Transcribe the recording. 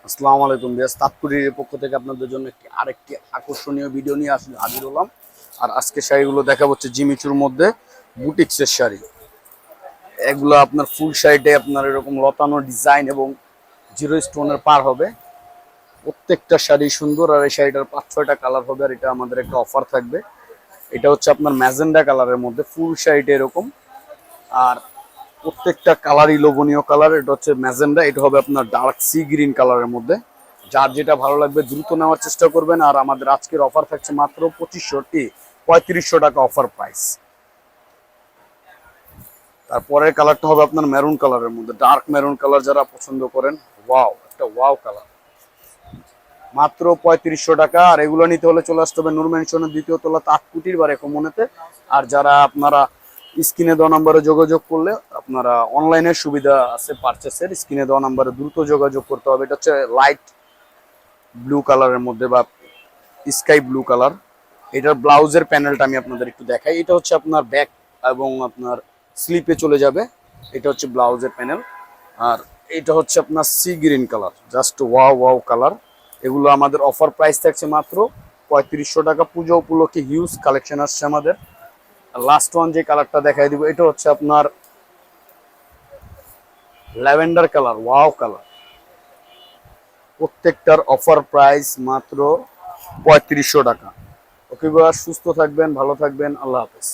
আসসালামু আলাইকুম বিয়াস তাৎকুরির পক্ষ থেকে আপনাদের জন্য আরেকটি আকর্ষণীয় ভিডিও নিয়ে হাজির হলাম। আর আজকে শাড়িগুলো দেখা হচ্ছে জিমিচুর মধ্যে বুটিক্সের শাড়ি। এগুলো আপনার ফুল শাড়িতে আপনার এরকম লতানো ডিজাইন এবং জিরো স্টোনের পার হবে। প্রত্যেকটা শাড়ি সুন্দর, আর এই শাড়িটার 5-6টা কালার হবে। আর এটা আমাদের একটা অফার থাকবে। এটা হচ্ছে আপনার ম্যাজেন্ডা কালারের মধ্যে ফুল শাড়িটা এরকম। আর প্রত্যেকটা কালারই লোভনীয় কালার। এটা হচ্ছে ম্যাজেন্ডা, এটা হবে আপনার ডার্ক সি গ্রিন কালারের মধ্যে। যার যেটা ভালো লাগবে দ্রুত নেওয়ার চেষ্টা করবেন। আর আমাদের আজকের অফার থাকছে মাত্র 3500 টাকা অফার প্রাইস। তারপরের কালারটা হবে আপনার মেরুন কালারের মধ্যে, ডার্ক মেরুন কালার যারা পছন্দ করেন। ওয়াও, একটা ওয়াও কালার, মাত্র 3500 টাকা। আর এগুলো নিতে হলে চলে আসতে হবে নূর ম্যানশনের 2য় তলা তাঁতকুটির বা রেকমনেতে। আর যারা আপনারা স্ক্রিনে দেওয়া নাম্বারে যোগাযোগ করলে আপনারা অনলাইনের সুবিধা আছে পারচেসের। স্ক্রিনে দেওয়া নাম্বারে দ্রুত যোগাযোগ করতে হবে। এটা হচ্ছে লাইট ব্লু কালারের মধ্যে বা স্কাই ব্লু কালার। এটার ব্লাউজের প্যানেলটা আমি আপনাদের একটু দেখাই। এটা হচ্ছে আপনার ব্যাক এবং আপনার স্লিপে চলে যাবে। এটা হচ্ছে ব্লাউজের প্যানেল। আর এটা হচ্ছে আপনার sea green colour, just wow wow colour. এগুলো আমাদের অফার প্রাইস থাকছে মাত্র 3500 টাকা। পুজো উপলক্ষে হিউজ কালেকশন আসছে আমাদের। লাস্ট ওয়ান যে কালারটা দেখাই দিব, এটা হচ্ছে আপনার ল্যাভেন্ডার কালার, ওয়াও কালার। প্রত্যেকটার অফার প্রাইস মাত্র 3500 টাকা। ওকে, সুস্থ থাকবেন, ভালো থাকবেন, আল্লাহ হাফেজ।